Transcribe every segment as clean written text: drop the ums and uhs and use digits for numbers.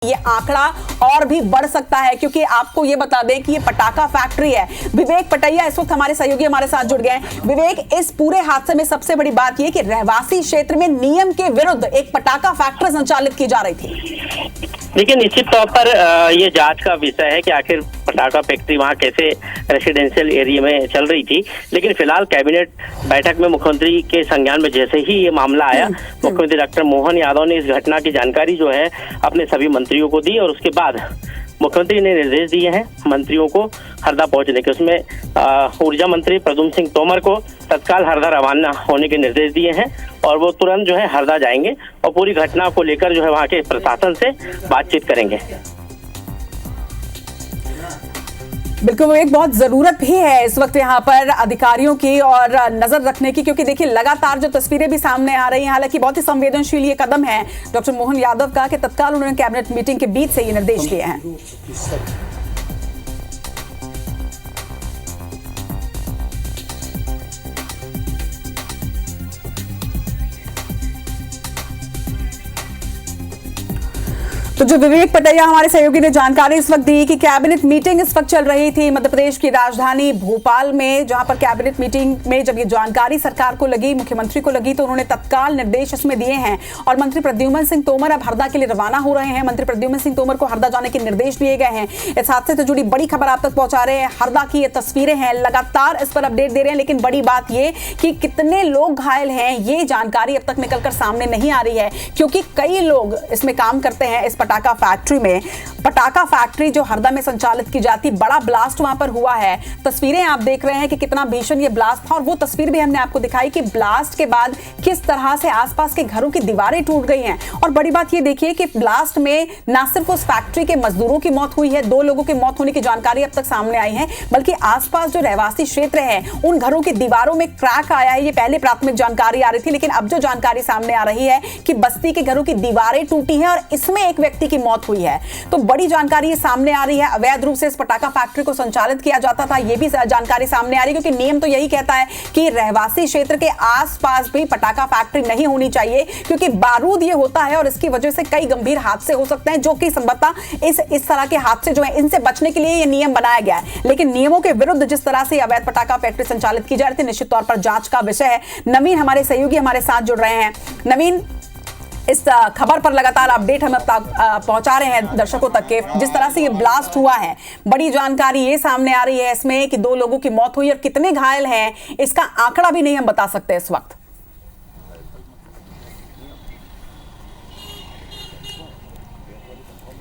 ये आंकड़ा और भी बढ़ सकता है, क्योंकि आपको ये बता दें कि ये पटाखा फैक्ट्री है। विवेक पटैया इस वक्त हमारे सहयोगी हमारे साथ जुड़ गए हैं। विवेक, इस पूरे हादसे में सबसे बड़ी बात ये कि रहवासी क्षेत्र में नियम के विरुद्ध एक पटाखा फैक्ट्री संचालित की जा रही थी। देखिए, निश्चित तौर पर ये जांच का विषय है कि आखिर पटाखा फैक्ट्री वहां कैसे रेसिडेंशियल एरिया में चल रही थी। लेकिन फिलहाल कैबिनेट बैठक में मुख्यमंत्री के संज्ञान में जैसे ही ये मामला आया, मुख्यमंत्री डॉक्टर मोहन यादव ने इस घटना की जानकारी जो है अपने सभी मंत्रियों को दी और उसके बाद मुख्यमंत्री ने निर्देश दिए हैं मंत्रियों को हरदा पहुंचने के। उसमें ऊर्जा मंत्री प्रद्युम्न सिंह तोमर को तत्काल हरदा रवाना होने के निर्देश दिए हैं और वो तुरंत जो है हरदा जाएंगे और पूरी घटना को लेकर जो है वहाँ के प्रशासन से बातचीत करेंगे। बिल्कुल, एक बहुत जरूरत भी है इस वक्त यहाँ पर अधिकारियों की और नजर रखने की, क्योंकि देखिए लगातार जो तस्वीरें भी सामने आ रही हैं, हालांकि बहुत ही संवेदनशील ये कदम है डॉक्टर मोहन यादव का कि तत्काल उन्होंने कैबिनेट मीटिंग के बीच से ये निर्देश दिए हैं। तो जो विवेक पटैया हमारे सहयोगी ने जानकारी इस वक्त दी कि कैबिनेट मीटिंग इस वक्त चल रही थी मध्य प्रदेश की राजधानी भोपाल में, जहां पर कैबिनेट मीटिंग में जब ये जानकारी सरकार को लगी, मुख्यमंत्री को लगी, तो उन्होंने तत्काल निर्देश इसमें दिए हैं और मंत्री प्रद्युम्न सिंह तोमर अब हरदा के लिए रवाना हो रहे हैं। मंत्री प्रद्युम्न सिंह तोमर को हरदा जाने के निर्देश दिए गए हैं। इस हादसे से जुड़ी बड़ी खबर आप तक पहुंचा रहे हैं। हरदा की ये तस्वीरें हैं, लगातार इस पर अपडेट दे रहे हैं, लेकिन बड़ी बात ये कि कितने लोग घायल हैं ये जानकारी अब तक निकलकर सामने नहीं आ रही है, क्योंकि कई लोग इसमें काम करते हैं इस पटाखा फैक्ट्री में। पटाखा फैक्ट्री जो हरदा में संचालित की जाती, बड़ा ब्लास्ट वहां पर हुआ है। तस्वीरें आप देख रहे हैं कि कितना भीषण ये ब्लास्ट था और वो तस्वीर भी हमने आपको दिखाई कि ब्लास्ट के बाद किस तरह से आसपास के घरों की दीवारें टूट गई हैं। और बड़ी बात ये देखिए कि ब्लास्ट में ना सिर्फ उस फैक्ट्री के मजदूरों की मौत हुई है, 2 लोगों की मौत होने की जानकारी अब तक सामने आई है, बल्कि आसपास जो रहवासी क्षेत्र है उन घरों की दीवारों में क्रैक आया है। ये पहले प्राथमिक जानकारी आ रही थी, लेकिन अब जो जानकारी सामने आ रही है कि बस्ती के घरों की दीवारें टूटी हैं और इसमें एक व्यक्ति की मौत हुई है। तो बड़ी जानकारी सामने आ रही है। अवैध रूप से इस पटाखा फैक्ट्री को संचालित किया जाता था, यह भी जानकारी सामने आ रही है, क्योंकि नियम तो यही कहता है कि रहवासी क्षेत्र के आसपास भी पटाखा फैक्ट्री नहीं होनी चाहिए, क्योंकि बारूद ये होता है और इसकी वजह से कई गंभीर हादसे हो सकते हैं, जो कि संभवतः इस तरह के हादसे जो है इनसे बचने के लिए यह नियम बनाया गया है। लेकिन नियमों के विरुद्ध जिस तरह से अवैध पटाखा फैक्ट्री संचालित की जा रही थी, निश्चित तौर पर जांच का विषय है। नवीन हमारे सहयोगी हमारे साथ जुड़ रहे हैं। नवीन, इस खबर पर लगातार अपडेट हम पहुंचा रहे हैं दर्शकों तक के, जिस तरह से ये ब्लास्ट हुआ है, बड़ी जानकारी ये सामने आ रही है इसमें कि 2 लोगों की मौत हुई और कितने घायल हैं इसका आंकड़ा भी नहीं हम बता सकते इस वक्त।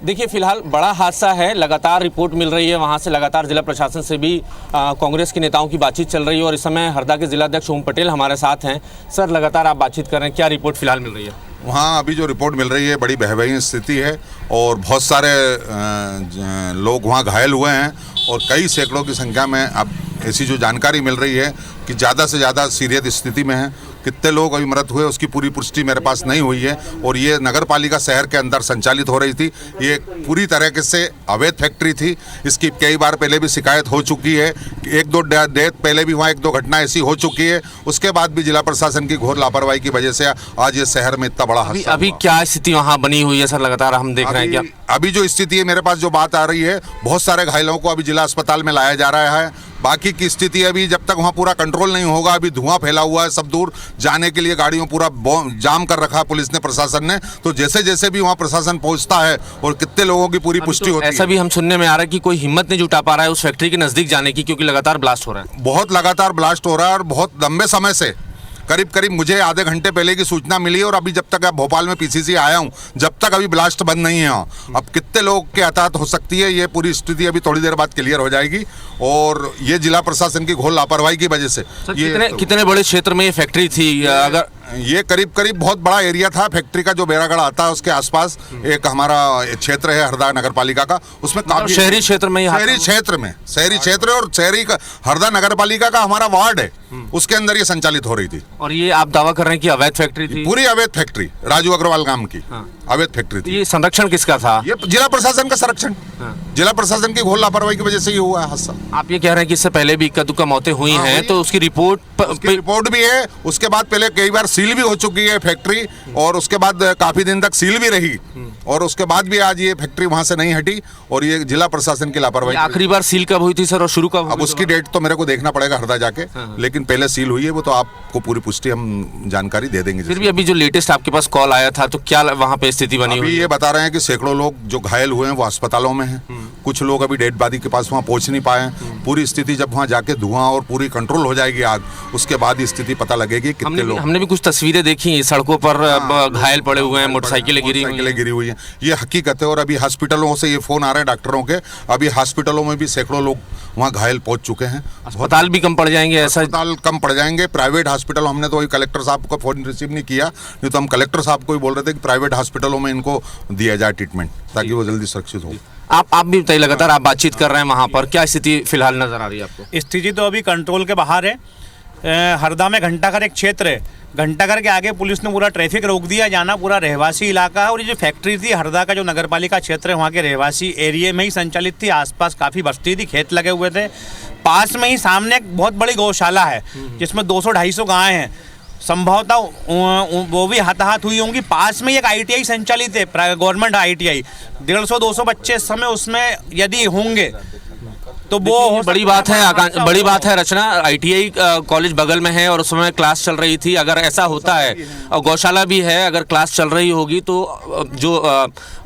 देखिए, फिलहाल बड़ा हादसा है, लगातार रिपोर्ट मिल रही है वहां से, लगातार जिला प्रशासन से भी कांग्रेस के नेताओं की बातचीत चल रही है और इस समय हरदा के जिलाध्यक्ष ओम पटेल हमारे साथ हैं। सर, लगातार आप बातचीत कर रहे हैं, क्या रिपोर्ट फिलहाल मिल रही है? वहाँ अभी जो रिपोर्ट मिल रही है बड़ी भयावह स्थिति है और बहुत सारे लोग वहाँ घायल हुए हैं और कई सैकड़ों की संख्या में अब ऐसी जो जानकारी मिल रही है कि ज़्यादा से ज़्यादा सीरियस स्थिति में है। कितने लोग अभी मृत हुए उसकी पूरी पुष्टि मेरे पास नहीं हुई है और ये नगर पालिका शहर के अंदर संचालित हो रही थी। ये पूरी तरीके से अवैध फैक्ट्री थी। इसकी कई बार पहले भी शिकायत हो चुकी है, 1-2 डेथ पहले भी वहाँ 1-2 घटना ऐसी हो चुकी है। उसके बाद भी जिला प्रशासन की घोर लापरवाही की वजह से आज ये शहर में इतना बड़ा हादसा। अभी क्या स्थिति वहाँ बनी हुई है सर? लगातार हम देख रहे हैं क्या अभी जो स्थिति है, मेरे पास जो बात आ रही है, बहुत सारे घायलों को अभी जिला अस्पताल में लाया जा रहा है। बाकी की स्थिति अभी जब तक वहाँ पूरा कंट्रोल नहीं होगा, अभी धुआं फैला हुआ है, सब दूर जाने के लिए गाड़ियों पूरा जाम कर रखा पुलिस ने, प्रशासन ने। तो जैसे जैसे भी वहाँ प्रशासन पहुँचता है और कितने लोगों की पूरी पुष्टि होती है। ऐसा भी हम सुनने में आ रहा है कि कोई हिम्मत नहीं जुटा पा रहा है उस फैक्ट्री के नजदीक जाने की, क्योंकि लगातार ब्लास्ट हो रहा है। बहुत लगातार ब्लास्ट हो रहा है और बहुत लंबे समय से, करीब मुझे आधे घंटे पहले की सूचना मिली और अभी जब तक भोपाल में पीसीसी आया हूं, जब तक अभी ब्लास्ट बंद नहीं है। अब कितने लोग के हताहत हो सकती है, ये पूरी स्थिति अभी थोड़ी देर बाद क्लियर हो जाएगी और ये जिला प्रशासन की घोर लापरवाही की वजह से। कितने बड़े क्षेत्र में ये फैक्ट्री थी? अगर ये करीब बहुत बड़ा एरिया था फैक्ट्री का, जो बेरागढ़ आता है उसके आसपास एक हमारा क्षेत्र है हरदा नगर पालिका का, उसमें काफी शहरी क्षेत्र में, शहरी क्षेत्र और शहरी हरदा नगर पालिका का हमारा वार्ड है, उसके अंदर ये संचालित हो रही थी। और ये आप दावा कर रहे हैं कि अवैध फैक्ट्री थी? पूरी अवैध फैक्ट्री, राजू अग्रवाल नाम की अवैध फैक्ट्री थी। ये संरक्षण किसका था? ये जिला प्रशासन का संरक्षण, जिला प्रशासन की घोर लापरवाही की वजह से ये हुआ है हादसा। आप ये कह रहे हैं कि इससे पहले भी इक्का दुक्का मौतें हुई हैं, तो उसकी रिपोर्ट भी है। उसके बाद पहले कई बार सील भी हो चुकी है फैक्ट्री, और उसके बाद काफी दिन तक सील भी रही, और उसके बाद भी आज ये फैक्ट्री वहां से नहीं हटी, और ये जिला प्रशासन की लापरवाही। आखिरी बार सील कब हुई थी सर, और शुरू कब हुई? अब उसकी डेट तो मेरे को देखना पड़ेगा हरदा जाके, लेकिन पहले सील हुई है वो तो आपको पूरी पुष्टि हम जानकारी दे देंगे। फिर भी अभी जो लेटेस्ट आपके पास कॉल आया था, तो क्या वहाँ पे स्थिति बनी अभी हुई है? ये बता रहे हैं कि सैकड़ों लोग जो घायल हुए हैं वो अस्पतालों में हैं, कुछ लोग अभी डेड बॉडी के पास वहाँ पहुँच नहीं पाए हैं। पूरी स्थिति जब वहाँ जाके धुआं और पूरी कंट्रोल हो जाएगी आग, उसके बाद स्थिति पता लगेगी कितने लोग। हमने भी कुछ तस्वीरें देखी, सड़कों पर घायल पड़े हुए हैं, मोटरसाइकिलें गिरी हुई हैं, ये हकीकत है। और अभी हॉस्पिटलों से ये फोन आ रहे हैं डॉक्टरों के, अभी हॉस्पिटलों में भी सैकड़ों लोग वहाँ घायल पहुंच चुके हैं। अस्पताल भी कम पड़ जाएंगे, ऐसा? अस्पताल कम पड़ जाएंगे, प्राइवेट हॉस्पिटल, हमने तो वही कलेक्टर साहब का फोन रिसीव नहीं किया, नहीं तो हम कलेक्टर साहब को ही बोल रहे थे कि प्राइवेट हॉस्पिटलों में इनको दिया जाए ट्रीटमेंट, ताकि वो जल्दी सुरक्षित हो। आप भी बताइए, लगातार आप बातचीत कर रहे हैं वहाँ पर, क्या स्थिति फिलहाल नजर आ रही है आपको? स्थिति तो अभी कंट्रोल के बाहर है। हरदा में घंटाघर एक क्षेत्र है, घंटाघर के आगे पुलिस ने पूरा ट्रैफिक रोक दिया, जाना पूरा रहवासी इलाका है। और ये जो फैक्ट्री थी हरदा का जो नगरपालिका क्षेत्र है, वहाँ के रहवासी एरिया में ही संचालित थी। आसपास काफ़ी बस्ती थी, खेत लगे हुए थे। पास में ही सामने एक बहुत बड़ी गौशाला है जिसमें 200-250 गायें हैं, संभवतः वो भी हाथाहाथ हुई होंगी। पास में एक ITI संचालित है, गवर्नमेंट ITI, 150-200 बच्चे इस समय उसमें यदि होंगे तो वो बड़ी बात है, बड़ी बात है रचना। ITI कॉलेज बगल में है और उस समय क्लास चल रही थी। अगर ऐसा होता है, और गौशाला भी है, अगर क्लास चल रही होगी तो जो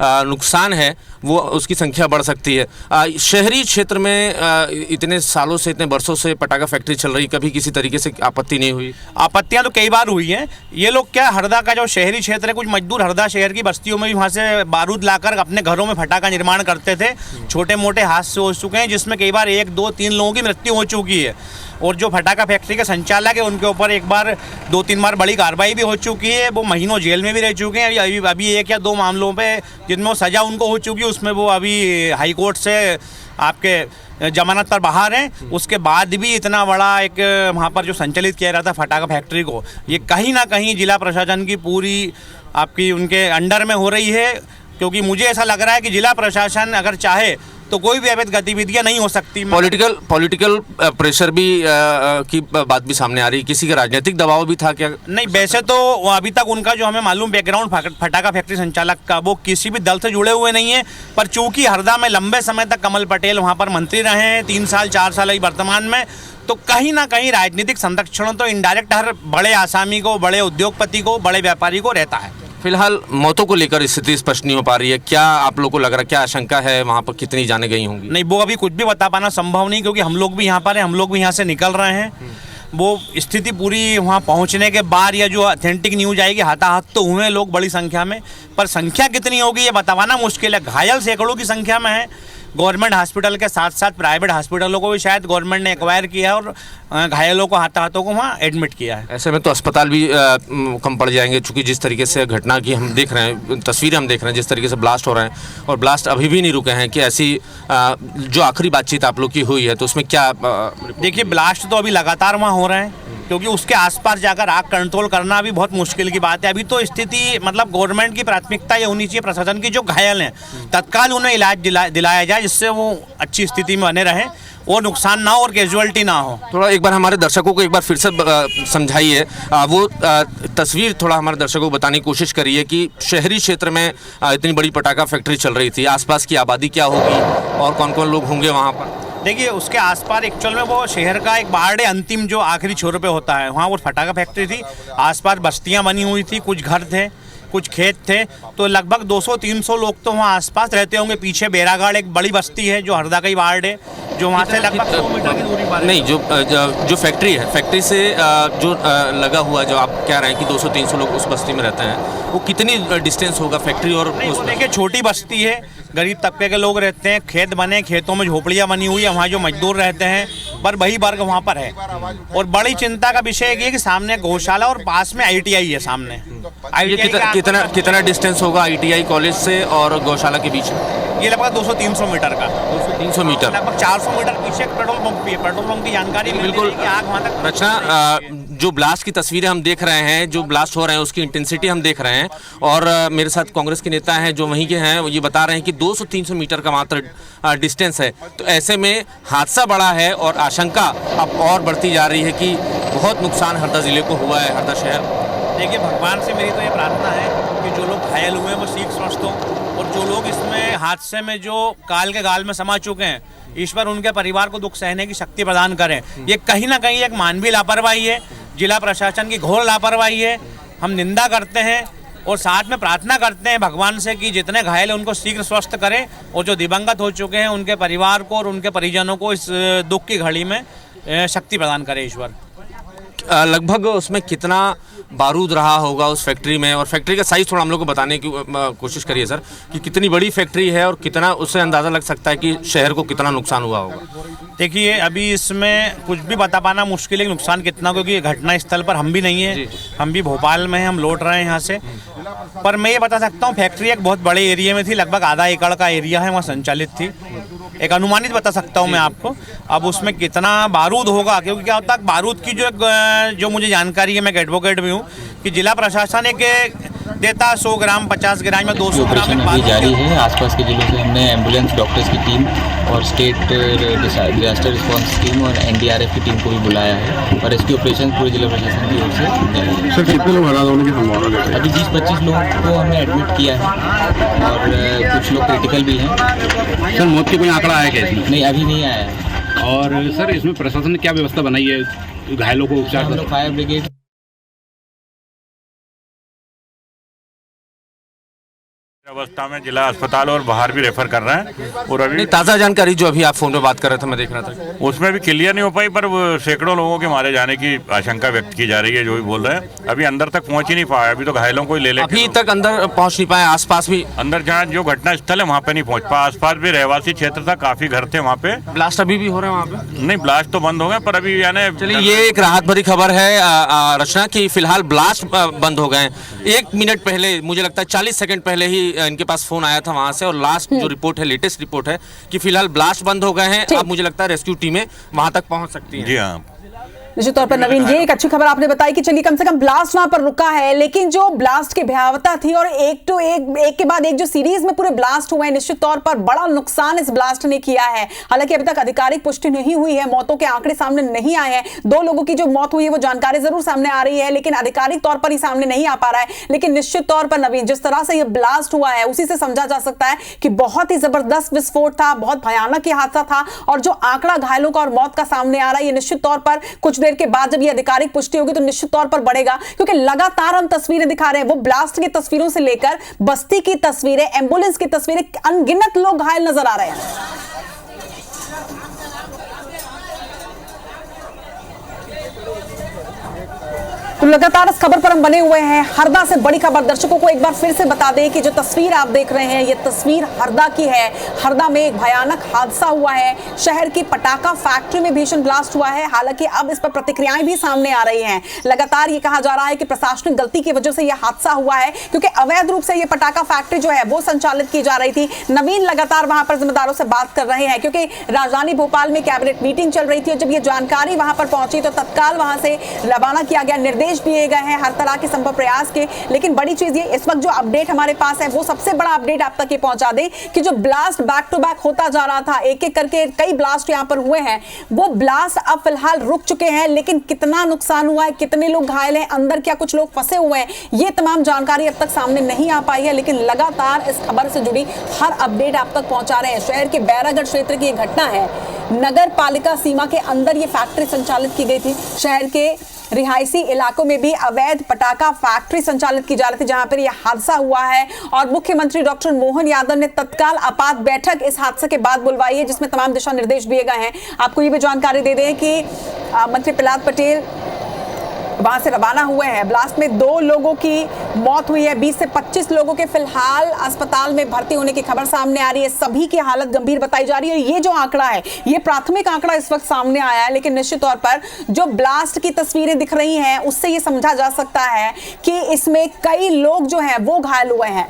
नुकसान है वो उसकी संख्या बढ़ सकती है। शहरी क्षेत्र में इतने सालों से, इतने वर्षों से पटाखा फैक्ट्री चल रही, कभी किसी तरीके से आपत्ति नहीं हुई? आपत्तियां तो कई बार हुई हैं। ये लोग क्या, हरदा का जो शहरी क्षेत्र है, कुछ मजदूर हरदा शहर की बस्तियों में भी वहाँ से बारूद लाकर अपने घरों में फटाखा निर्माण करते थे। छोटे मोटे हादसे हो चुके हैं जिसमें कई बार 1, 2, 3 लोगों की मृत्यु हो चुकी है। और जो फटाखा फैक्ट्री के संचालक है उनके ऊपर एक बार 2-3 बार बड़ी कार्रवाई भी हो चुकी है। वो महीनों जेल में भी रह चुके हैं। अभी 1 या 2 मामलों पे जिनमें वो सज़ा उनको हो चुकी है, उसमें वो अभी हाई कोर्ट से आपके जमानत पर बाहर हैं। उसके बाद भी इतना बड़ा एक वहाँ पर जो संचालित किया जाता फटाखा फैक्ट्री को, ये कहीं ना कहीं जिला प्रशासन की पूरी आपकी उनके अंडर में हो रही है। क्योंकि मुझे ऐसा लग रहा है कि जिला प्रशासन अगर चाहे तो कोई भी अवैध गतिविधियां नहीं हो सकती। पॉलिटिकल प्रेशर भी की बात भी सामने आ रही है। किसी का राजनीतिक दबाव भी था क्या? नहीं, वैसे तो अभी तक उनका जो हमें मालूम बैकग्राउंड फटाखा फैक्ट्री संचालक का, वो किसी भी दल से जुड़े हुए नहीं है। पर चूंकि हरदा में लंबे समय तक कमल पटेल वहाँ पर मंत्री रहे हैं, 3 साल 4 साल ही वर्तमान में, तो कहीं ना कहीं राजनीतिक संरक्षण तो इनडायरेक्ट हर बड़े आसामी को, बड़े उद्योगपति को, बड़े व्यापारी को रहता है। फिलहाल मौतों को लेकर स्थिति स्पष्ट नहीं हो पा रही है। क्या आप लोग को लग रहा है, क्या आशंका है वहाँ पर कितनी जाने गई होंगी? नहीं, वो अभी कुछ भी बता पाना संभव नहीं, क्योंकि हम लोग भी यहाँ पर हैं, हम लोग भी यहाँ से निकल रहे हैं। वो स्थिति पूरी वहाँ पहुँचने के बाद या जो ऑथेंटिक न्यूज आएगी, हाथाहाथ तो हुए लोग बड़ी संख्या में, पर संख्या कितनी होगी ये बताना मुश्किल है। घायल सैकड़ों की संख्या में है। गवर्नमेंट हॉस्पिटल के साथ साथ प्राइवेट हॉस्पिटलों को भी शायद गवर्नमेंट ने एक्वायर किया है और घायलों को हाथों को वहाँ एडमिट किया है। ऐसे में तो अस्पताल भी कम पड़ जाएंगे, चूंकि जिस तरीके से घटना की हम देख रहे हैं, तस्वीरें हम देख रहे हैं, जिस तरीके से ब्लास्ट हो रहे हैं और ब्लास्ट अभी भी नहीं रुके हैं, कि ऐसी जो आखिरी बातचीत आप लोग की हुई है तो उसमें क्या? देखिए, ब्लास्ट तो अभी लगातार वहाँ हो रहे हैं, क्योंकि उसके आसपास जाकर आग कंट्रोल करना भी बहुत मुश्किल की बात है। अभी तो स्थिति मतलब गवर्नमेंट की प्राथमिकता ये होनी चाहिए, प्रशासन की, जो घायल हैं तत्काल उन्हें इलाज दिलाया जाए, जिससे वो अच्छी स्थिति में बने रहें और नुकसान ना हो और कैजुअलिटी ना हो। थोड़ा एक बार हमारे दर्शकों को एक बार फिर से समझाइए, वो तस्वीर थोड़ा हमारे दर्शकों को बताने की कोशिश करिए कि शहरी क्षेत्र में इतनी बड़ी पटाखा फैक्ट्री चल रही थी, आसपास की आबादी क्या होगी और कौन कौन लोग होंगे वहाँ पर? देखिए, उसके आसपास एक्चुअल में वो शहर का एक वार्ड है, अंतिम जो आखिरी छोर पे होता है, वहाँ वो फटाखा फैक्ट्री थी। आसपास बस्तियाँ बनी हुई थी, कुछ घर थे, कुछ खेत थे, तो लगभग 200-300 लोग तो वहाँ आसपास रहते होंगे। पीछे बेरागढ़ एक बड़ी बस्ती है जो हरदा का ही वार्ड है, जो वहाँ से लगभग 100 मीटर की दूरी पर। नहीं, जो फैक्ट्री है, फैक्ट्री से जो लगा हुआ, जो आप कह रहे हैं कि 200-300 लोग उस बस्ती में रहते हैं, वो कितनी डिस्टेंस होगा फैक्ट्री और? देखिए, छोटी बस्ती है, गरीब तबके के लोग रहते हैं, खेत बने, खेतों में झोपड़ियाँ बनी हुई है, वहाँ जो मजदूर रहते हैं, पर वही वर्ग वहाँ पर है। और बड़ी चिंता का विषय ये है कि सामने गौशाला और पास में ITI है सामने। कितना डिस्टेंस होगा ITI कॉलेज से और गौशाला के बीच में? ये लगभग 200-300 मीटर का। 200-300 मीटर, लगभग 400 मीटर पीछे पेट्रोल पंप भी है। पेट्रोल पंप की जानकारी बिल्कुल। आग वहाँ तक। रचना, जो ब्लास्ट की तस्वीरें हम देख रहे हैं, जो ब्लास्ट हो रहे हैं, उसकी इंटेंसिटी हम देख रहे हैं, और मेरे साथ कांग्रेस के नेता हैं जो वहीं के हैं, वो ये बता रहे हैं कि 200-300 मीटर का मात्र डिस्टेंस है। तो ऐसे में हादसा बड़ा है और आशंका अब और बढ़ती जा रही है कि बहुत नुकसान हरदा जिले को हुआ है, हरदा शहर। देखिए, भगवान से मेरी तो ये प्रार्थना है कि जो लोग घायल हुए हैं वो शीघ्र स्वस्थ हों, और जो लोग इसमें हादसे में जो काल के गाल में समा चुके हैं, ईश्वर उनके परिवार को दुख सहने की शक्ति प्रदान करें। ये कहीं ना कहीं एक मानवीय लापरवाही है, जिला प्रशासन की घोर लापरवाही है। हम निंदा करते हैं और साथ में प्रार्थना करते हैं भगवान से कि जितने घायल हैं उनको शीघ्र स्वस्थ करें, और जो दिवंगत हो चुके हैं उनके परिवार को और उनके परिजनों को इस दुख की घड़ी में शक्ति प्रदान करे ईश्वर। लगभग उसमें कितना बारूद रहा होगा उस फैक्ट्री में, और फैक्ट्री का साइज थोड़ा हम लोग को बताने की कोशिश करिए सर, कि कितनी बड़ी फैक्ट्री है और कितना उससे अंदाज़ा लग सकता है कि शहर को कितना नुकसान हुआ होगा। देखिए, अभी इसमें कुछ भी बता पाना मुश्किल है कि नुकसान कितना, क्योंकि घटना स्थल पर हम भी नहीं है, हम भी भोपाल में हैं, हम लौट रहे हैं यहाँ से। पर मैं ये बता सकता हूँ, फैक्ट्री एक बहुत बड़े एरिया में थी, लगभग आधा एकड़ का एरिया है, वहाँ संचालित थी। एक अनुमानित बता सकता हूँ मैं आपको। अब उसमें कितना बारूद होगा, क्योंकि क्या होता है, बारूद की जो मुझे जानकारी है, मैं एडवोकेट भी हूँ, कि जिला प्रशासन एक देता 100 ग्राम 50 ग्राम में 200 ग्राम अभी जारी है। आसपास के जिलों से हमने एम्बुलेंस डॉक्टर्स की टीम और स्टेट डिजास्टर रिस्पांस टीम और एनडीआरएफ की टीम को भी बुलाया है, और रेस्क्यू ऑपरेशन पूरे जिला प्रशासन की ओर से जारी है। सर, कितने लोग हताहत होने की संभावना है? अभी 20-25 लोगों को हमने एडमिट किया है, और कुछ लोग क्रिटिकल भी हैं। सर, मौत की कोई आंकड़ा आया क्या इसमें? नहीं, अभी नहीं आया है। और सर, इसमें प्रशासन ने क्या व्यवस्था बनाई है घायलों को उपचार? हम लोग फायर ब्रिगेड अवस्था में जिला अस्पताल और बाहर भी रेफर कर रहे हैं। और अभी ताज़ा जानकारी जो अभी आप फोन पे बात कर रहे थे, मैं देख रहा था, उसमें भी क्लियर नहीं हो पाई, पर वो सैकड़ों लोगों के मारे जाने की आशंका व्यक्त की जा रही है। जो भी बोल रहे हैं, अभी अंदर तक पहुंच ही नहीं पाया, अभी तो घायलों को ही ले लेके अभी तक अंदर पहुंच नहीं पाए। आसपास भी अंदर जहाँ जो घटना स्थल है वहाँ पे नहीं पहुंच पाया। आसपास भी रहवासी क्षेत्र था, काफी घर थे वहाँ पे। ब्लास्ट अभी भी हो रहे हैं वहाँ पे? नहीं, ब्लास्ट तो बंद हो गए, पर अभी यानी चलिए, ये एक राहत भरी खबर है रचना की, फिलहाल ब्लास्ट बंद हो गए। 1 मिनट पहले, मुझे लगता है 40 सेकंड पहले ही इनके पास फोन आया था वहां से, और लास्ट जो रिपोर्ट है, लेटेस्ट रिपोर्ट है कि फिलहाल ब्लास्ट बंद हो गए हैं। अब मुझे लगता है रेस्क्यू टीमें वहां तक पहुंच सकती हैं। जी हाँ, निश्चित तौर पर नवीन, ये एक अच्छी खबर आपने बताई कि चलिए कम से कम ब्लास्ट वहां पर रुका है, लेकिन जो ब्लास्ट की भयावहता थी और एक के बाद एक जो सीरीज में पूरे ब्लास्ट हुए हैं, निश्चित तौर पर बड़ा नुकसान इस ब्लास्ट ने किया है। हालांकि अभी तक आधिकारिक पुष्टि नहीं हुई है, मौतों के आंकड़े सामने नहीं आए हैं। 2 लोगों की जो मौत हुई है वो जानकारी जरूर सामने आ रही है, लेकिन आधिकारिक तौर पर ही सामने नहीं आ पा रहा है। लेकिन निश्चित तौर पर नवीन, जिस तरह से यह ब्लास्ट हुआ है उसी से समझा जा सकता है कि बहुत ही जबरदस्त विस्फोट था, बहुत भयानक यह हादसा था। और जो आंकड़ा घायलों का और मौत का सामने आ रहा है, ये निश्चित तौर पर कुछ देर के बाद जब आधिकारिक पुष्टि होगी तो निश्चित तौर पर बढ़ेगा, क्योंकि लगातार हम तस्वीरें दिखा रहे हैं, वो ब्लास्ट की तस्वीरों से लेकर बस्ती की तस्वीरें, एम्बुलेंस की तस्वीरें, अनगिनत लोग घायल नजर आ रहे हैं। तो लगातार इस खबर पर हम बने हुए हैं। हरदा से बड़ी खबर, दर्शकों को एक बार फिर से बता दें कि जो तस्वीर आप देख रहे हैं ये तस्वीर हरदा की है। हरदा में एक भयानक हादसा हुआ है, शहर की पटाखा फैक्ट्री में भीषण ब्लास्ट हुआ है। हालांकि अब इस पर प्रतिक्रियाएं भी सामने आ रही हैं। लगातार ये कहा जा रहा है कि प्रशासनिक गलती की वजह से यह हादसा हुआ है, क्योंकि अवैध रूप से यह पटाखा फैक्ट्री जो है वो संचालित की जा रही थी। नवीन लगातार वहां पर जिम्मेदारों से बात कर रहे हैं, क्योंकि राजधानी भोपाल में कैबिनेट मीटिंग चल रही थी और जब यह जानकारी वहां पर पहुंची तो तत्काल वहां से रवाना किया गया, निर्देश दिए गए हैं हर तरह के संभव प्रयास के। लेकिन बड़ी चीज ये, इस वक्त जो अपडेट हमारे पास है वो सबसे बड़ा अपडेट आप तक ये पहुंचा दें कि जो ब्लास्ट बैक टू बैक होता जा रहा था, एक एक करके कई ब्लास्ट यहां पर हुए हैं, वो ब्लास्ट अब फिलहाल रुक चुके हैं। लेकिन कितना नुकसान हुआ है, कितने लोग घायल हैं, अंदर क्या कुछ लोग फंसे हुए हैं, ये तमाम जानकारी अब तक सामने नहीं आ पाई है। लेकिन लगातार इस खबर से जुड़ी हर अपडेट आप तक पहुंचा रहे हैं। शहर के बैरागढ़ क्षेत्र की यह घटना है, नगर पालिका सीमा के अंदर ये फैक्ट्री संचालित की गई थी। शहर के रिहायशी इलाकों में भी अवैध पटाखा फैक्ट्री संचालित की जा रही थी, जहां पर यह हादसा हुआ है। और मुख्यमंत्री डॉक्टर मोहन यादव ने तत्काल आपात बैठक इस हादसे के बाद बुलवाई है, जिसमें तमाम दिशा निर्देश दिए गए हैं। आपको ये भी जानकारी दे दें कि मंत्री प्रहलाद पटेल वहां से रवाना हुए हैं। ब्लास्ट में 2 लोगों की मौत हुई है, 20 से 25 लोगों के फिलहाल अस्पताल में भर्ती होने की खबर सामने आ रही है। सभी की हालत गंभीर बताई जा रही है। ये जो आंकड़ा है, ये प्राथमिक आंकड़ा इस वक्त सामने आया है, लेकिन निश्चित तौर पर जो ब्लास्ट की तस्वीरें दिख रही हैं उससे ये समझा जा सकता है कि इसमें कई लोग जो हैं वो घायल हुए हैं।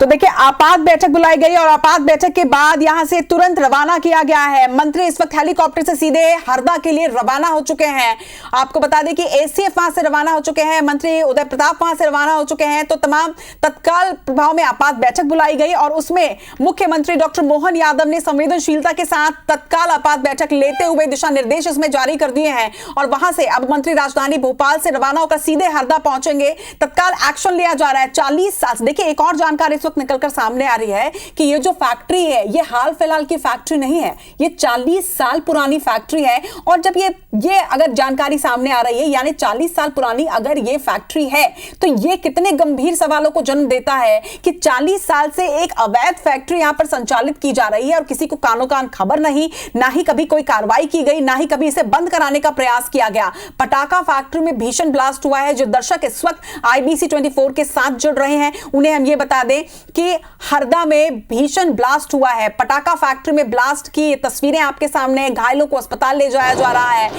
तो देखिए, आपात बैठक बुलाई गई और आपात बैठक के बाद यहां से तुरंत रवाना किया गया है। मंत्री इस वक्त हेलीकॉप्टर से सीधे हरदा के लिए रवाना हो चुके हैं। आपको बता दें कि एसीएफ वहां से रवाना हो चुके हैं, मंत्री उदय प्रताप वहां से रवाना हो चुके हैं। तो तमाम तत्काल प्रभाव में आपात बैठक बुलाई गई और उसमें मुख्यमंत्री डॉक्टर मोहन यादव ने संवेदनशीलता के साथ तत्काल आपात बैठक लेते हुए दिशा निर्देश इसमें जारी कर दिए हैं और वहां से अब मंत्री राजधानी भोपाल से रवाना होकर सीधे हरदा पहुंचेंगे। तत्काल एक्शन लिया जा रहा है। 40 साल, देखिए एक और जानकारी इस वक्त निकलकर सामने आ रही है कि ये जो फैक्ट्री है ये हाल फिलहाल की फैक्ट्री नहीं है, ये 40 साल पुरानी फैक्ट्री है। और जब ये अगर जानकारी सामने आ रही है, यानी 40 साल पुरानी अगर ये फैक्ट्री है, तो ये कितने गंभीर सवालों को जन्म देता है कि 40 साल से एक अवैध फैक्ट्री यहां पर संचालित की जा रही है और किसी को कानो कान खबर नहीं, ना ही कभी कोई कार्रवाई की गई, ना ही कभी इसे बंद कराने का प्रयास किया गया। पटाखा फैक्ट्री में भीषण ब्लास्ट हुआ है। जो दर्शक इस वक्त IBC 24 के साथ जुड़ रहे हैं उन्हें हम ये बता दें कि हरदा में भीषण ब्लास्ट हुआ है। पटाखा फैक्ट्री में ब्लास्ट की तस्वीरें आपके सामने, घायलों को अस्पताल ले जाया जा रहा है।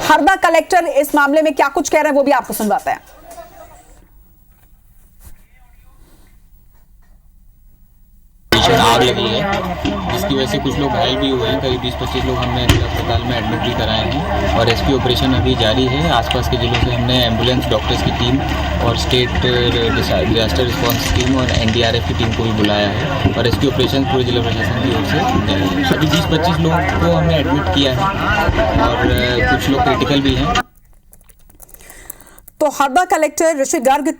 हरदा कलेक्टर इस मामले में क्या कुछ कह रहे हैं वो भी आपको सुनवाते हैं। आग लगी है जिसकी वजह से कुछ लोग घायल भी हुए हैं। करीब 20-25 लोग हमने अस्पताल में एडमिट भी कराए हैं और रेस्क्यू ऑपरेशन अभी जारी है। आसपास के जिलों से हमने एम्बुलेंस, डॉक्टर्स की टीम और स्टेट डिजास्टर रिस्पॉन्स टीम और NDRF की टीम को भी बुलाया है और रेस्क्यू ऑपरेशन पूरे जिला प्रशासन की ओर से जारी है। अभी 20-25 लोगों को हमने एडमिट किया है और कुछ लोग क्रिटिकल भी हैं। तो हरदा कलेक्टर ऋषि गर्ग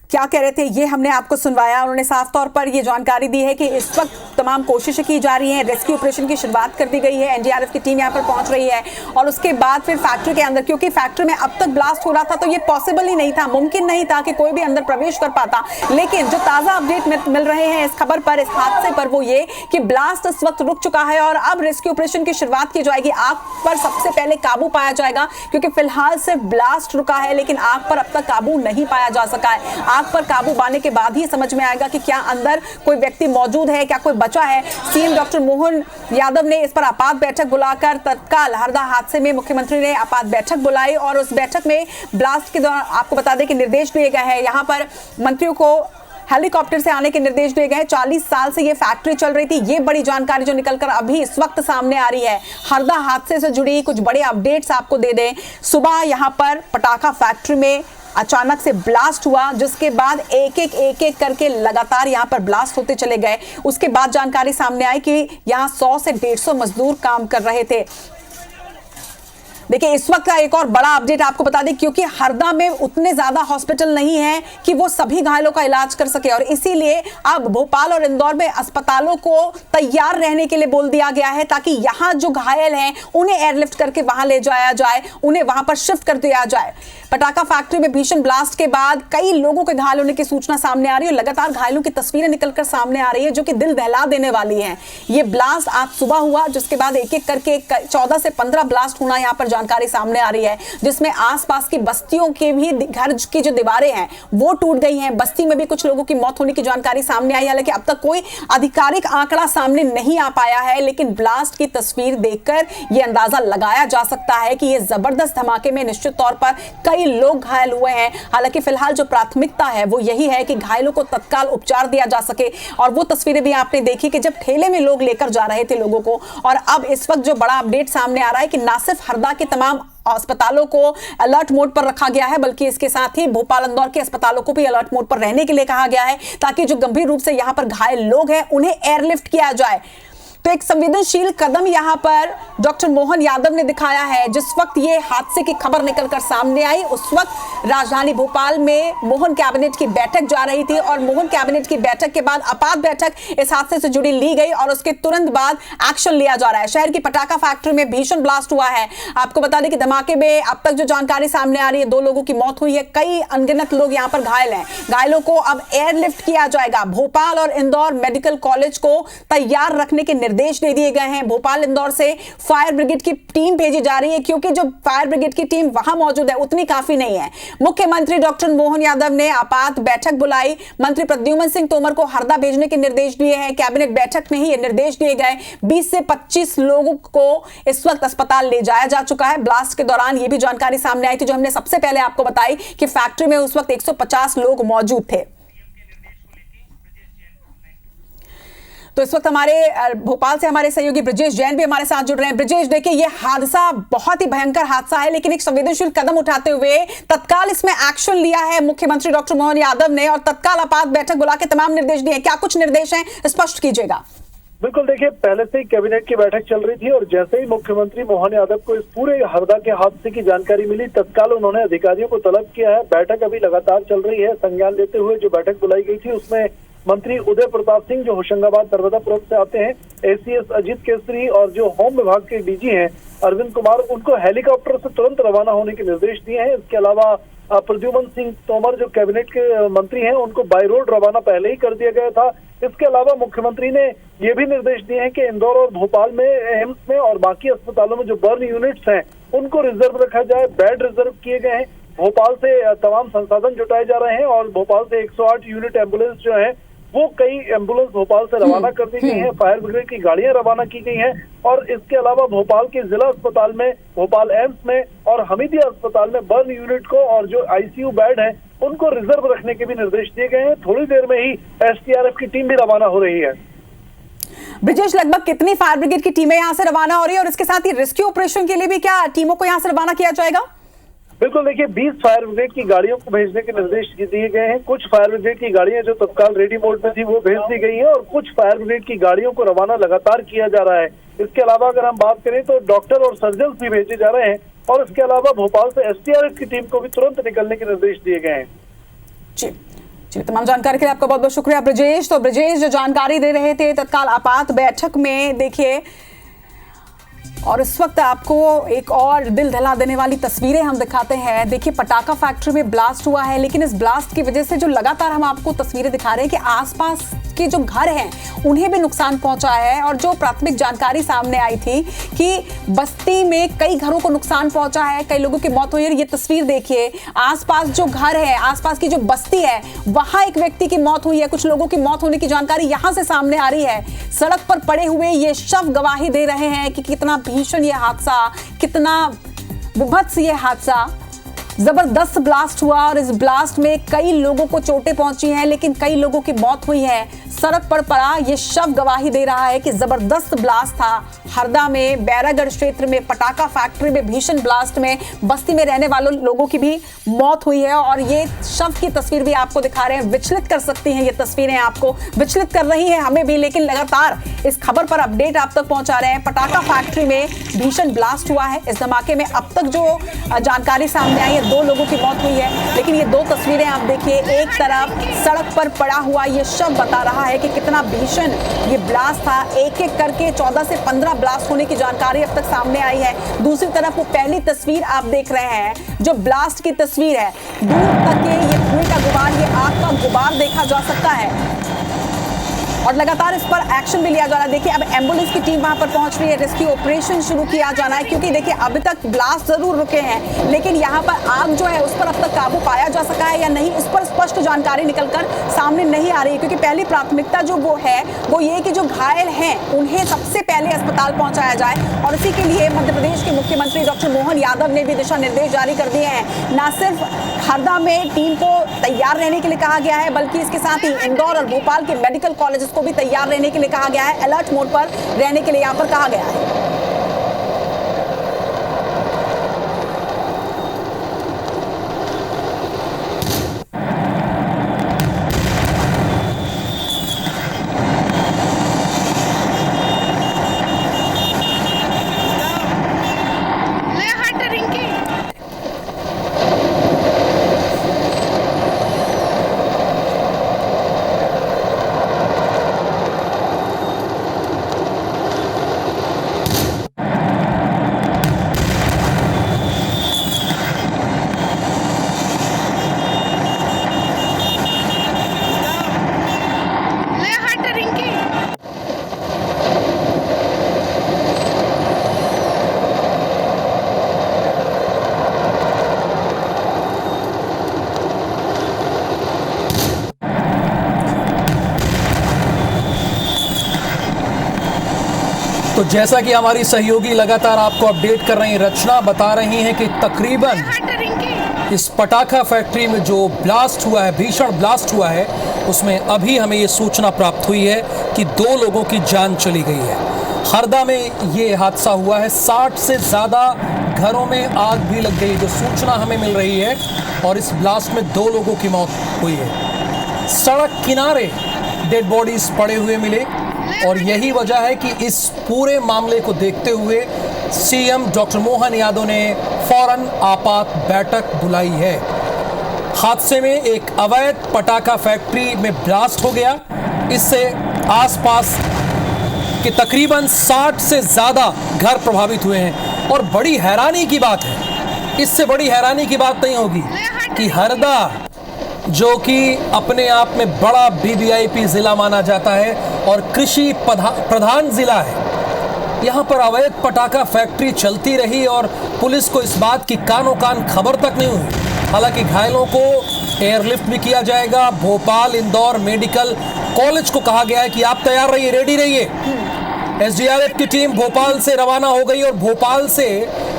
क्या कह रहे थे ये हमने आपको सुनवाया। उन्होंने साफ तौर पर ये जानकारी दी है कि इस वक्त तमाम कोशिशें की जा रही हैं, रेस्क्यू ऑपरेशन की शुरुआत कर दी गई है, NDRF की टीम यहाँ पर पहुंच रही है और उसके बाद फिर फैक्ट्री के अंदर, क्योंकि फैक्ट्री में अब तक ब्लास्ट हो रहा था तो ये पॉसिबल ही नहीं था, मुमकिन नहीं था कि कोई भी अंदर प्रवेश कर पाता। लेकिन जो ताज़ा अपडेट मिल रहे हैं इस खबर पर, इस हादसे पर, वो ये कि ब्लास्ट इस वक्त रुक चुका है और अब रेस्क्यू ऑपरेशन की शुरुआत की जाएगी। आग पर सबसे पहले काबू पाया जाएगा क्योंकि फिलहाल सिर्फ ब्लास्ट रुका है लेकिन आग पर अब तक काबू नहीं पाया जा सका है। आग पर काबू पाने के बाद ही समझ में आएगा कि क्या अंदर कोई व्यक्ति मौजूद है, क्या कोई बचा है। सीएम डॉक्टर मोहन यादव ने इस पर आपात बैठक बुलाकर तत्काल हरदा हादसे में मुख्यमंत्री ने आपात बैठक बुलाई और उस बैठक में ब्लास्ट के दौरान आपको बता दें कि निर्देश दिए गए हैं। यहां पर मंत्रियों को हेलीकॉप्टर से आने के निर्देश दिए गए हैं। 40 साल से ये फैक्ट्री चल रही थी। ये बड़ी जानकारी जो निकलकर अभी इस वक्त सामने आ रही है। हरदा हादसे से जुड़ी कुछ बड़े अपडेट्स आपको दे दें। सुबह यहां पर पटाखा फैक्ट्री में अचानक से ब्लास्ट हुआ जिसके बाद एक एक करके लगातार यहां पर ब्लास्ट होते चले गए। उसके बाद जानकारी सामने आई कि यहां 100 से 150 मजदूर काम कर रहे थे। देखिए इस वक्त का एक और बड़ा अपडेट आपको बता दें, क्योंकि हरदा में उतने ज्यादा हॉस्पिटल नहीं है कि वो सभी घायलों का इलाज कर सके और इसीलिए अब भोपाल और इंदौर में अस्पतालों को तैयार रहने के लिए बोल दिया गया है ताकि यहां जो घायल हैं उन्हें एयरलिफ्ट करके वहां ले जाया जाए, उन्हें वहां पर शिफ्ट कर दिया जाए। पटाखा फैक्ट्री में भीषण ब्लास्ट के बाद कई लोगों के घायल होने की सूचना सामने आ रही है। लगातार घायलों की तस्वीरें निकलकर सामने आ रही है जो कि दिल दहला देने वाली हैं। ये ब्लास्ट आज सुबह हुआ जिसके बाद एक एक करके 14 से 15 ब्लास्ट होना यहां पर जानकारी सामने आ रही है, जिसमें आसपास की बस्तियों के भी घर की जो दीवारें हैं वो टूट गई हैं। बस्ती में भी कुछ लोगों की मौत होने की जानकारी सामने आई है। हालांकि अब तक कोई आधिकारिक आंकड़ा सामने नहीं आ पाया है, लेकिन ब्लास्ट की तस्वीर देखकर यह अंदाजा लगाया जा सकता है कि यह जबरदस्त धमाके में निश्चित तौर पर कई लोग घायल हुए हैं। हालांकि फिलहाल जो प्राथमिकता है वो यही है कि घायलों को तत्काल उपचार दिया जा सके और वो तस्वीरें भी आपने देखी कि जब ठेले में लोग लेकर जा रहे थे लोगों को। और अब इस वक्त जो बड़ा अपडेट सामने आ रहा है कि ना सिर्फ हरदा के तमाम अस्पतालों को अलर्ट मोड पर रखा गया है बल्कि इसके साथ ही भोपाल इंदौर के अस्पतालों को भी अलर्ट मोड पर रहने के लिए कहा गया है ताकि जो गंभीर रूप से यहां पर घायल लोग हैं उन्हें एयरलिफ्ट किया जाए। तो एक संवेदनशील कदम यहां पर डॉक्टर मोहन यादव ने दिखाया है। जिस वक्त ये हादसे की खबर निकलकर सामने आई उस वक्त राजधानी भोपाल में मोहन कैबिनेट की बैठक जा रही थी और मोहन कैबिनेट की बैठक के बाद आपात बैठक इस हादसे से जुड़ी ली गई और उसके तुरंत बाद एक्शन लिया जा रहा है। शहर की पटाखा फैक्ट्री में भीषण ब्लास्ट हुआ है। आपको बता दें कि धमाके में अब तक जो जानकारी सामने आ रही है 2 लोगों की मौत हुई है, कई अनगिनत लोग यहां पर घायल हैं। घायलों को अब एयरलिफ्ट किया जाएगा। भोपाल और इंदौर मेडिकल कॉलेज को तैयार रखने के निर्देश दे दिए गए हैं। भोपाल इंदौर से फायर ब्रिगेड की टीम भेजी जा रही है क्योंकि जो फायर ब्रिगेड की टीम वहां मौजूद है उतनी काफी नहीं है। मुख्यमंत्री डॉक्टर मोहन यादव ने आपात बैठक बुलाई। मंत्री प्रद्युम्न सिंह तोमर को हरदा भेजने के निर्देश दिए हैं। कैबिनेट बैठक में ही ये निर्देश दिए गए। 20 से 25 लोगों को इस वक्त अस्पताल ले जाया जा चुका है। ब्लास्ट के दौरान ये भी जानकारी सामने आई थी जो हमने सबसे पहले आपको बताई कि फैक्ट्री में उस वक्त 150 लोग मौजूद थे। तो इस वक्त हमारे भोपाल से हमारे सहयोगी ब्रजेश जैन भी हमारे साथ जुड़ रहे हैं। ब्रजेश, देखिए ये हादसा बहुत ही भयंकर हादसा है, लेकिन एक संवेदनशील कदम उठाते हुए तत्काल इसमें एक्शन लिया है मुख्यमंत्री डॉक्टर मोहन यादव ने और तत्काल आपात बैठक बुला के तमाम निर्देश दिए। क्या कुछ निर्देश हैं, स्पष्ट कीजिएगा। बिल्कुल, देखिए पहले से ही कैबिनेट की बैठक चल रही थी और जैसे ही मुख्यमंत्री मोहन यादव को इस पूरे हरदा के हादसे की जानकारी मिली, तत्काल उन्होंने अधिकारियों को तलब किया है। बैठक अभी लगातार चल रही है। संज्ञान लेते हुए जो बैठक बुलाई गई थी उसमें मंत्री उदय प्रताप सिंह जो होशंगाबाद नर्मदापुरम से आते हैं, एसीएस अजीत केसरी और जो होम विभाग के डीजी हैं अरविंद कुमार, उनको हेलीकॉप्टर से तुरंत रवाना होने के निर्देश दिए हैं। इसके अलावा प्रद्युमन सिंह तोमर जो कैबिनेट के मंत्री हैं, उनको बाय रोड रवाना पहले ही कर दिया गया था। इसके अलावा मुख्यमंत्री ने ये भी निर्देश दिए हैं कि इंदौर और भोपाल में एम्स में और बाकी अस्पतालों में जो बर्न यूनिट्स हैं उनको रिजर्व रखा जाए, बेड रिजर्व किए गए हैं। भोपाल से तमाम संसाधन जुटाए जा रहे हैं और भोपाल से 108 यूनिट एम्बुलेंस जो है वो कई एम्बुलेंस भोपाल से रवाना कर दी गई हैं। फायर ब्रिगेड की गाड़ियां रवाना की गई हैं और इसके अलावा भोपाल के जिला अस्पताल में, भोपाल एम्स में और हमीदिया अस्पताल में बर्न यूनिट को और जो आईसीयू बेड हैं उनको रिजर्व रखने के भी निर्देश दिए गए हैं। थोड़ी देर में ही एसटीआरएफ की टीम भी रवाना हो रही है। ब्रिजेश, लगभग कितनी फायर ब्रिगेड की टीमें यहाँ से रवाना हो रही है और इसके साथ ही रेस्क्यू ऑपरेशन के लिए भी क्या टीमों को यहाँ से रवाना किया जाएगा? बिल्कुल, देखिए 20 फायर ब्रिगेड की गाड़ियों को भेजने के निर्देश दिए गए हैं। कुछ फायर ब्रिगेड की गाड़ियां जो तत्काल रेडी मोड में थी वो भेज दी गई हैं और कुछ फायर ब्रिगेड की गाड़ियों को रवाना लगातार किया जा रहा है। इसके अलावा अगर हम बात करें तो डॉक्टर और सर्जन भी भेजे जा रहे हैं और इसके अलावा भोपाल से एसटीआरएफ की टीम को भी तुरंत निकलने के निर्देश दिए गए हैं। जी, तमाम जानकारी के लिए आपका बहुत बहुत शुक्रिया ब्रजेश। तो ब्रजेश जो जानकारी दे रहे थे तत्काल आपात बैठक में, देखिए और इस वक्त आपको एक और दिल दहला देने वाली तस्वीरें हम दिखाते हैं। देखिए पटाखा फैक्ट्री में ब्लास्ट हुआ है, लेकिन इस ब्लास्ट की वजह से जो लगातार हम आपको तस्वीरें दिखा रहे हैं कि आसपास के जो घर हैं उन्हें भी नुकसान पहुंचा है और जो प्राथमिक जानकारी सामने आई थी कि बस्ती में कई घरों को नुकसान पहुंचा है, कई लोगों की मौत हुई है। ये तस्वीर देखिए, आसपास जो घर है, आसपास की जो बस्ती है वहां एक व्यक्ति की मौत हुई है, कुछ लोगों की मौत होने की जानकारी यहां से सामने आ रही है। सड़क पर पड़े हुए ये शव गवाही दे रहे हैं कि कितना भीषण ये हादसा, कितना विभत्स ये हादसा। जबरदस्त ब्लास्ट हुआ और इस ब्लास्ट में कई लोगों को चोटें पहुंची हैं, लेकिन कई लोगों की मौत हुई है। सड़क पर पड़ा ये शव गवाही दे रहा है कि जबरदस्त ब्लास्ट था। हरदा में बैरागढ़ क्षेत्र में पटाखा फैक्ट्री में भीषण ब्लास्ट में बस्ती में रहने वालों लोगों की भी मौत हुई है और ये शव की तस्वीर भी आपको दिखा रहे हैं। विचलित कर सकती हैं ये तस्वीरें, आपको विचलित कर रही हैं, हमें भी, लेकिन लगातार इस खबर पर अपडेट आप तक पहुंचा रहे हैं। पटाखा फैक्ट्री में भीषण ब्लास्ट हुआ है। इस धमाके में अब तक जो जानकारी सामने आई है 2 लोगों की मौत हुई है, लेकिन ये 2 तस्वीरें आप देखिए। एक तरफ सड़क पर पड़ा हुआ ये शव बता रहा है कि कितना भीषण ये ब्लास्ट था। एक एक करके 14 से 15 ब्लास्ट होने की जानकारी अब तक सामने आई है। दूसरी तरफ वो पहली तस्वीर आप देख रहे हैं जो ब्लास्ट की तस्वीर है। दूर तक ये धुएं का गुबार, ये आग का गुबार देखा जा सकता है और लगातार इस पर एक्शन भी लिया जा रहा है। देखिए अब एम्बुलेंस की टीम वहां पर पहुंच रही है, रेस्क्यू ऑपरेशन शुरू किया जाना है, क्योंकि देखिए अभी तक ब्लास्ट जरूर रुके हैं, लेकिन यहाँ पर आग जो है उस पर अब तक काबू पाया जा सका है या नहीं, इस पर स्पष्ट जानकारी निकलकर सामने नहीं आ रही है। क्योंकि पहली प्राथमिकता जो वो है वो ये कि जो घायल हैं उन्हें सबसे पहले अस्पताल पहुंचाया जाए और इसी के लिए मध्य प्रदेश के मुख्यमंत्री डॉक्टर मोहन यादव ने भी दिशा निर्देश जारी कर दिए हैं। न सिर्फ हरदा में टीम को तैयार रहने के लिए कहा गया है, बल्कि इसके साथ ही इंदौर और भोपाल के मेडिकल कॉलेज को भी तैयार रहने के लिए कहा गया है, अलर्ट मोड पर रहने के लिए यहां पर कहा गया है। तो जैसा कि हमारी सहयोगी लगातार आपको अपडेट कर रही हैं, रचना बता रही हैं कि तकरीबन इस पटाखा फैक्ट्री में जो ब्लास्ट हुआ है, भीषण ब्लास्ट हुआ है, उसमें अभी हमें ये सूचना प्राप्त हुई है कि 2 लोगों की जान चली गई है। हरदा में ये हादसा हुआ है। 60 से ज़्यादा घरों में आग भी लग गई, जो सूचना हमें मिल रही है, और इस ब्लास्ट में 2 लोगों की मौत हुई है। सड़क किनारे डेड बॉडीज पड़े हुए मिले, और यही वजह है कि इस पूरे मामले को देखते हुए सीएम डॉक्टर मोहन यादव ने फौरन आपात बैठक बुलाई है। हादसे में एक अवैध पटाखा फैक्ट्री में ब्लास्ट हो गया। इससे आसपास के तकरीबन 60 से ज़्यादा घर प्रभावित हुए हैं। और बड़ी हैरानी की बात है, इससे बड़ी हैरानी की बात नहीं होगी कि हरदा, जो कि अपने आप में बड़ा BBIP जिला माना जाता है और कृषि प्रधान जिला है, यहाँ पर अवैध पटाखा फैक्ट्री चलती रही और पुलिस को इस बात की कानों कान खबर तक नहीं हुई। हालांकि घायलों को एयरलिफ्ट भी किया जाएगा। भोपाल इंदौर मेडिकल कॉलेज को कहा गया है कि आप तैयार रहिए, रेडी रहिए। SDRF की टीम भोपाल से रवाना हो गई, और भोपाल से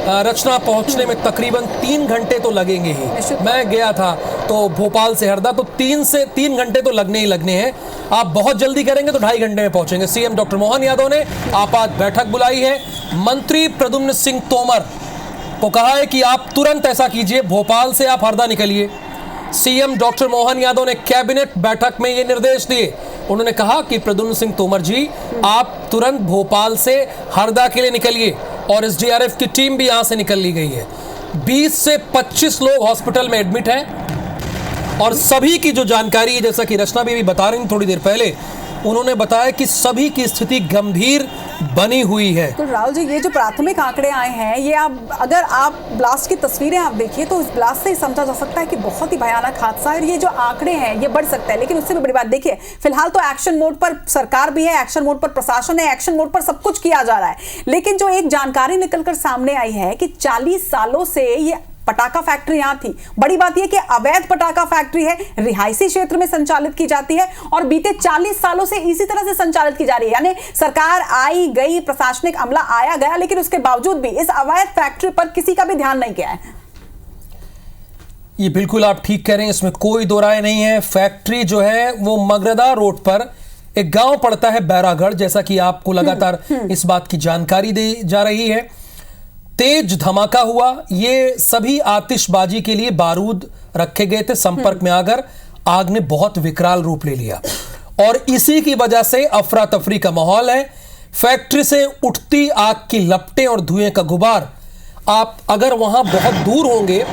रचना पहुंचने में तकरीबन 3 घंटे तो लगेंगे ही। मैं गया था तो भोपाल से हरदा, तो 3 घंटे तो लगने ही लगने हैं। आप बहुत जल्दी करेंगे तो 2.5 घंटे में पहुंचेंगे। सीएम डॉक्टर मोहन यादव ने आपात बैठक बुलाई है। मंत्री प्रद्युम्न सिंह तोमर को कहा है कि आप तुरंत ऐसा कीजिए, भोपाल से आप हरदा निकलिए। सीएम डॉक्टर मोहन यादव ने कैबिनेट बैठक में ये निर्देश दिए। उन्होंने कहा कि प्रद्युम्न सिंह तोमर जी, आप तुरंत भोपाल से हरदा के लिए निकलिए, और SDRF की टीम भी यहां से निकल ली गई है। 20 से 25 लोग हॉस्पिटल में एडमिट हैं, और सभी की जो जानकारी है, जैसा कि रचना भी बता रही थोड़ी देर पहले, उन्होंने बताया कि सभी की स्थिति गंभीर बनी हुई है। तो राहुल जी, ये जो प्राथमिक आंकड़े आए हैं, ये अगर आप ब्लास्ट की तस्वीरें आप देखिए तो इस ब्लास्ट से ही समझा जा सकता है कि बहुत ही भयानक हादसा है। और ये जो आंकड़े हैं ये बढ़ सकता है, लेकिन उससे भी बड़ी बात देखिए, फिलहाल तो एक्शन मोड पर सरकार भी है, एक्शन मोड पर प्रशासन है, एक्शन मोड पर सब कुछ किया जा रहा है। लेकिन जो एक जानकारी निकलकर सामने आई है कि 40 सालों से ये पटाखा फैक्ट्री यहां थी। बड़ी बात यह कि अवैध पटाखा फैक्ट्री है, रिहायशी क्षेत्र में संचालित की जाती है, और बीते 40 सालों से इसी तरह से संचालित की जा रही है। यानी सरकार आई गई, प्रशासनिक अमला आया गया, लेकिन उसके बावजूद भी इस अवैध फैक्ट्री पर किसी का भी ध्यान नहीं गया है। ये बिल्कुल आप ठीक कह रहे हैं, इसमें कोई दो राय नहीं है। फैक्ट्री जो है वो मगरदा रोड पर एक गांव पड़ता है बैरागढ़, जैसा कि आपको लगातार इस बात की जानकारी दी जा रही है। तेज धमाका हुआ, ये सभी आतिशबाजी के लिए बारूद रखे गए थे, संपर्क में आकर आग ने बहुत विकराल रूप ले लिया, और इसी की वजह से अफरा तफरी का माहौल है। फैक्ट्री से उठती आग की लपटें और धुएं का गुबार, आप अगर वहां बहुत दूर होंगे,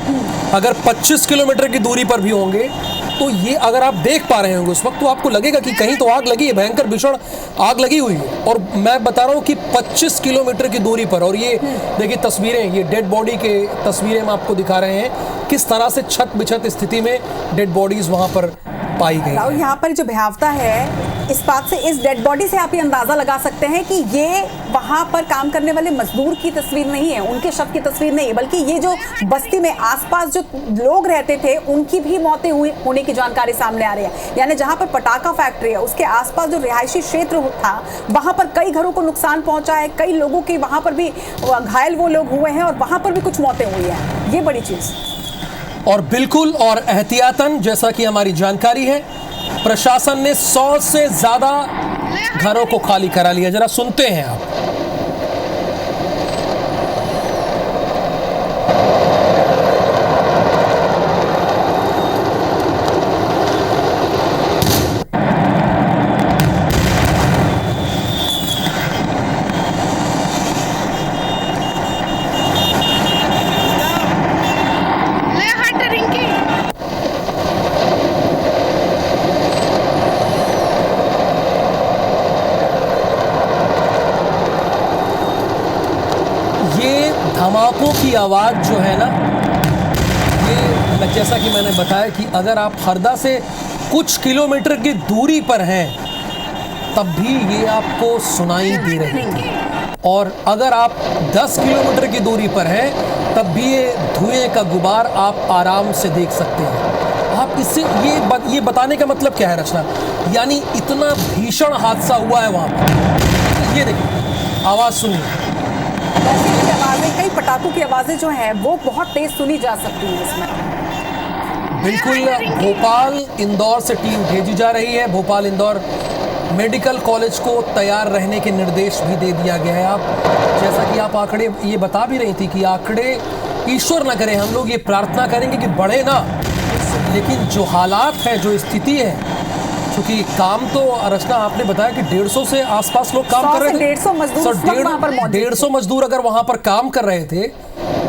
अगर 25 किलोमीटर की दूरी पर भी होंगे, तो ये अगर आप देख पा रहे होंगे उस वक्त, तो आपको लगेगा कि कहीं तो आग लगी है, भयंकर भीषण आग लगी हुई है। और मैं बता रहा हूं कि 25 किलोमीटर की दूरी पर, और ये देखिए तस्वीरें, ये डेड बॉडी के तस्वीरें हम आपको दिखा रहे हैं, किस तरह से छत बिछत स्थिति में डेड बॉडीज वहां पर पाई गई। राहुल, यहाँ पर जो भयावता है, इस बात से, इस डेड बॉडी से आप ये अंदाजा लगा सकते हैं कि ये वहां पर काम करने वाले मजदूर की तस्वीर नहीं है, उनके शव की तस्वीर नहीं है, बल्कि ये जो बस्ती में आसपास जो लोग रहते थे उनकी भी मौतें हुई होने की जानकारी सामने आ रही है। यानी जहां पर पटाखा फैक्ट्री है उसके आसपास जो रिहायशी क्षेत्र था, वहां पर कई घरों को नुकसान पहुंचा है, कई लोगों की वहां पर भी घायल वो लोग हुए हैं, और वहां पर भी कुछ मौतें हुई हैं। ये बड़ी चीज। और बिल्कुल और एहतियातन, जैसा कि हमारी जानकारी है, प्रशासन ने 100 से ज्यादा घरों को खाली करा लिया। जरा सुनते हैं आप। धमाकों की आवाज़ जो है ना, ये जैसा कि मैंने बताया कि अगर आप हरदा से कुछ किलोमीटर की दूरी पर हैं तब भी ये आपको सुनाई दे रही है, और अगर आप 10 किलोमीटर की दूरी पर हैं तब भी ये धुएं का गुबार आप आराम से देख सकते हैं। आप इससे ये बताने का मतलब क्या है रचना, यानी इतना भीषण हादसा हुआ है वहाँ पर। ये देखिए, आवाज़ सुनिए। आवाजें, कई पटाखों की आवाजें जो हैं वो बहुत तेज सुनी जा सकती हैं इसमें। बिल्कुल, भोपाल इंदौर से टीम भेजी जा रही है। भोपाल इंदौर मेडिकल कॉलेज को तैयार रहने के निर्देश भी दे दिया गया है। आप जैसा कि आप आंकड़े ये बता भी रही थी कि आंकड़े ईश्वर न करे, हम लोग ये प्रार्थना करेंगे कि बढ़े ना, लेकिन जो हालात है, जो स्थिति है, क्योंकि काम तो रचना आपने बताया कि 150 से आसपास लोग काम कर रहे थे, 100 से 150 मजदूर 150 मजदूर अगर वहां पर काम कर रहे थे